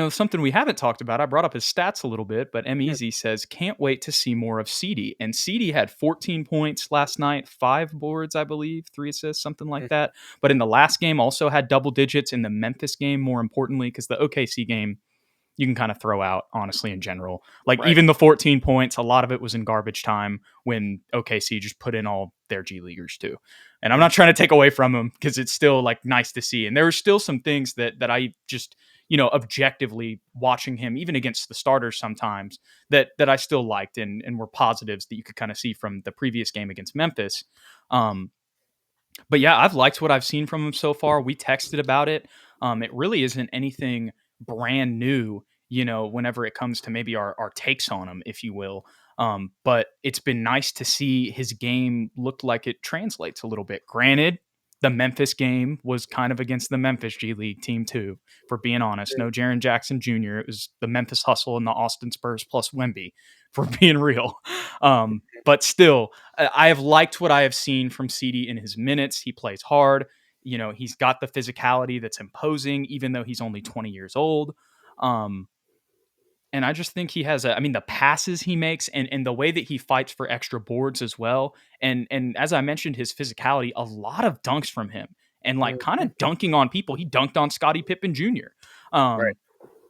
Something we haven't talked about, I brought up his stats a little bit, but Hmm. M-Easy says, can't wait to see more of Sidy. And Sidy had 14 points last night, 5 boards, I believe, 3 assists, something like that. But in the last game, also had double digits in the Memphis game, more importantly, because the OKC game, you can kind of throw out, honestly, in general. Like, Right. even the 14 points, a lot of it was in garbage time when OKC just put in all their G Leaguers, too. And I'm not trying to take away from them because it's still, like, nice to see. And there are still some things that I just, objectively watching him, even against the starters sometimes, that I still liked and were positives that you could kind of see from the previous game against Memphis. But yeah, I've liked what I've seen from him so far. We texted about it. It really isn't anything brand new, whenever it comes to maybe our takes on him, if you will. But it's been nice to see his game look like it translates a little bit. Granted, the Memphis game was kind of against the Memphis G League team, too, for being honest. No Jaren Jackson Jr. It was the Memphis Hustle and the Austin Spurs plus Wemby, for being real. But still, I have liked what I have seen from Sidy in his minutes. He plays hard. He's got the physicality that's imposing, even though he's only 20 years old. Um, and I just think he has the passes he makes and the way that he fights for extra boards as well. And as I mentioned, his physicality, a lot of dunks from him and like kind of dunking on people. He dunked on Scottie Pippen Jr. Right.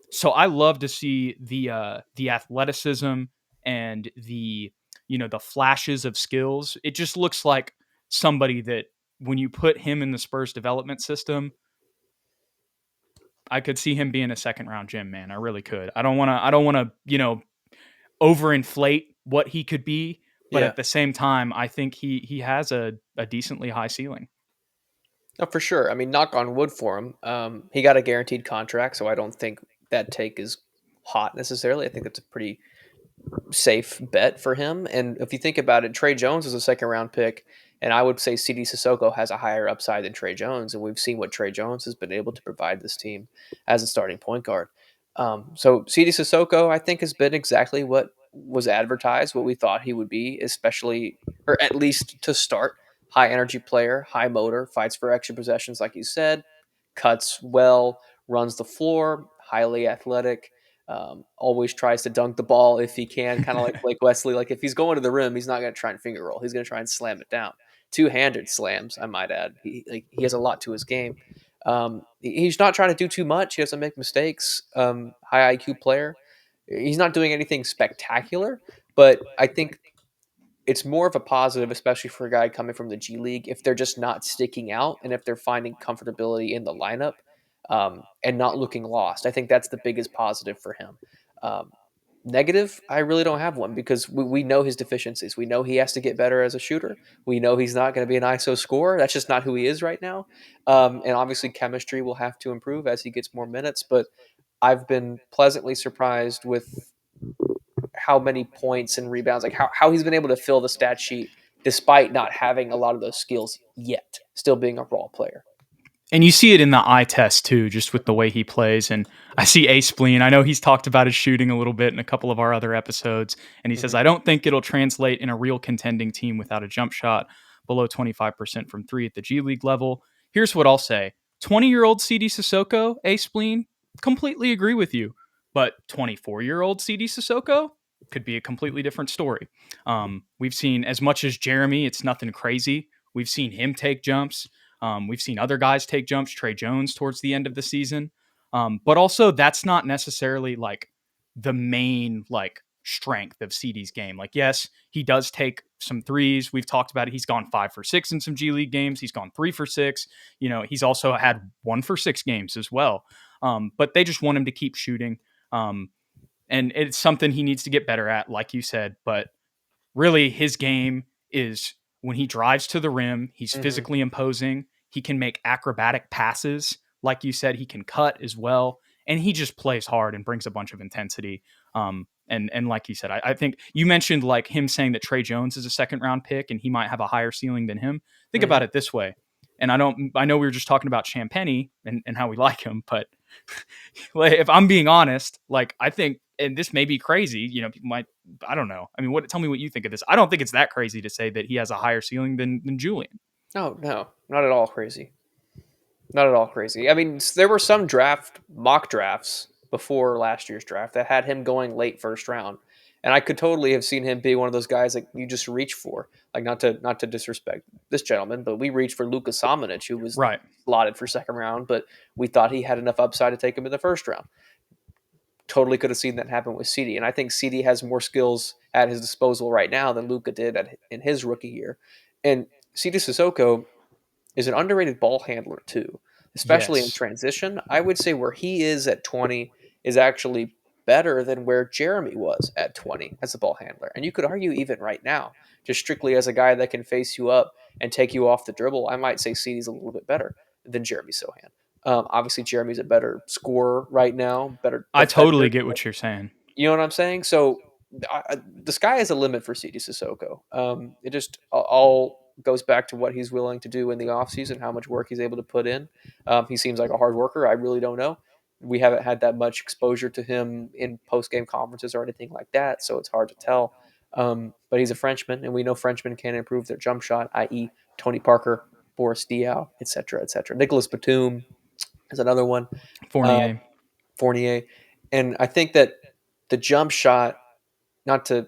So I love to see the athleticism and the flashes of skills. It just looks like somebody that when you put him in the Spurs development system, I could see him being a second round gem, man. I really could. I don't want to, overinflate what he could be, but Yeah. at the same time, I think he has a decently high ceiling. No, for sure. I mean, knock on wood for him. He got a guaranteed contract, so I don't think that take is hot necessarily. I think it's a pretty safe bet for him. And if you think about it, Trey Jones is a second round pick, and I would say Sidy Cissoko has a higher upside than Trey Jones. And we've seen what Trey Jones has been able to provide this team as a starting point guard. So Sidy Cissoko, I think, has been exactly what was advertised, what we thought he would be, especially, or at least to start. High energy player, high motor, fights for extra possessions, like you said, cuts well, runs the floor, highly athletic. Always tries to dunk the ball if he can, kind of like Blake Wesley. Like if he's going to the rim, he's not going to try and finger roll. He's going to try and slam it down. Two-handed slams, I might add. He has a lot to his game. He's not trying to do too much. He doesn't make mistakes. High IQ player. He's not doing anything spectacular, but I think it's more of a positive, especially for a guy coming from the G League, if they're just not sticking out and if they're finding comfortability in the lineup and not looking lost. I think that's the biggest positive for him. Um, Negative, I really don't have one because we know his deficiencies. We know he has to get better as a shooter. We know he's not going to be an ISO scorer. That's just not who he is right now. And obviously, chemistry will have to improve as he gets more minutes. But I've been pleasantly surprised with how many points and rebounds, like how he's been able to fill the stat sheet despite not having a lot of those skills yet, still being a raw player. And you see it in the eye test too, just with the way he plays. And I see A Spleen. I know he's talked about his shooting a little bit in a couple of our other episodes. And he says, Mm-hmm. I don't think it'll translate in a real contending team without a jump shot below 25% from three at the G League level. Here's what I'll say 20-year-old Sidy Cissoko, A Spleen, completely agree with you. But 24-year-old Sidy Cissoko could be a completely different story. We've seen as much as Jeremy, it's nothing crazy. We've seen him take jumps. We've seen other guys take jumps, Trey Jones towards the end of the season. But also that's not necessarily like the main like strength of CD's game. Like, yes, he does take some threes. We've talked about it. He's gone 5 for 6 in some G League games. He's gone 3 for 6. He's also had 1 for 6 games as well. But they just want him to keep shooting. And it's something he needs to get better at, like you said. But really, his game is when he drives to the rim, he's Mm-hmm. physically imposing. He can make acrobatic passes. Like you said, he can cut as well. And he just plays hard and brings a bunch of intensity. And like you said, I think you mentioned like him saying that Trey Jones is a second round pick and he might have a higher ceiling than him. Think Mm-hmm. about it this way. And I know we were just talking about Champagny and how we like him, but if I'm being honest, like I think, and this may be crazy, people might, I don't know. I mean, tell me what you think of this. I don't think it's that crazy to say that he has a higher ceiling than Julian. No, no, not at all crazy. Not at all crazy. I mean, there were some mock drafts before last year's draft that had him going late first round. And I could totally have seen him be one of those guys that you just reach for. Like not to disrespect this gentleman, but we reached for Luka Samanic, who was Right. slotted for second round, but we thought he had enough upside to take him in the first round. Totally could have seen that happen with Sidy. And I think Sidy has more skills at his disposal right now than Luka did in his rookie year. And Sidy Cissoko is an underrated ball handler too, especially in Yes. transition. I would say where he is at 20 is actually better than where Jeremy was at 20 as a ball handler. And you could argue even right now, just strictly as a guy that can face you up and take you off the dribble, I might say CD's a little bit better than Jeremy Sohan. Obviously, Jeremy's a better scorer right now, better I totally defender. get what you're saying. You know what I'm saying? So the sky is a limit for Sidy Cissoko. It just all goes back to what he's willing to do in the offseason, how much work he's able to put in. He seems like a hard worker. I really don't know. We haven't had that much exposure to him in post game conferences or anything like that, so it's hard to tell. But he's a Frenchman, and we know Frenchmen can improve their jump shot, i.e., Tony Parker, Boris Diaw, etc., etc. Nicholas Batum is another one. Uh, Fournier. Fournier, and I think that the jump shot, not to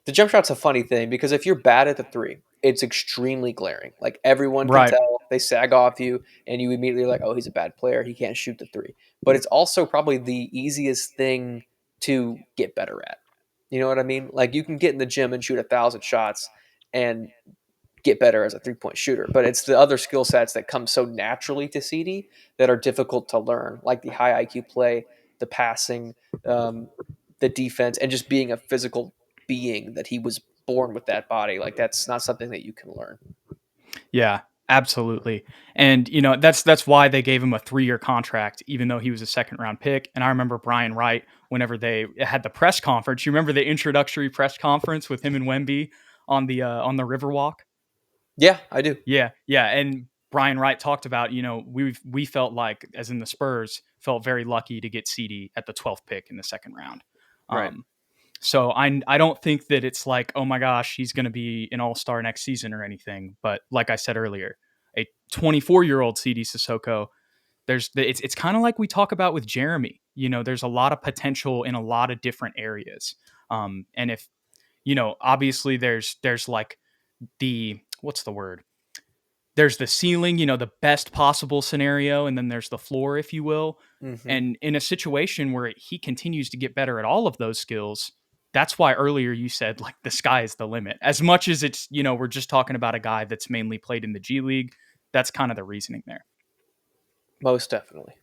the jump shot's a funny thing because if you're bad at the three, it's extremely glaring. Like everyone can Right. tell, they sag off you, and you immediately are like, oh, he's a bad player. He can't shoot the three. But it's also probably the easiest thing to get better at. You know what I mean? Like you can get in the gym and shoot 1,000 shots and get better as a 3-point shooter. But it's the other skill sets that come so naturally to CD that are difficult to learn, like the high IQ play, the passing, um, the defense, and just being a physical being that he was born with that body. Like that's not something that you can learn. Yeah, absolutely. And that's why they gave him a 3-year contract, even though he was a second round pick. And I remember Brian Wright, whenever they had the press conference. You remember the introductory press conference with him and Wemby on the Riverwalk? Yeah, I do. Yeah, yeah. And Brian Wright talked about, we felt like, as in the Spurs, felt very lucky to get CD at the 12th pick in the second round. Right. Um, so I don't think that it's like, oh my gosh, he's going to be an all-star next season or anything. But like I said earlier, a 24-year-old CD Sissoko, it's kind of like we talk about with Jeremy. There's a lot of potential in a lot of different areas. And if obviously there's like the what's the word? There's the ceiling, the best possible scenario, and then there's the floor, if you will. Mm-hmm. And in a situation where he continues to get better at all of those skills, that's why earlier you said like the sky is the limit. As much as it's, we're just talking about a guy that's mainly played in the G League, that's kind of the reasoning there. Most definitely.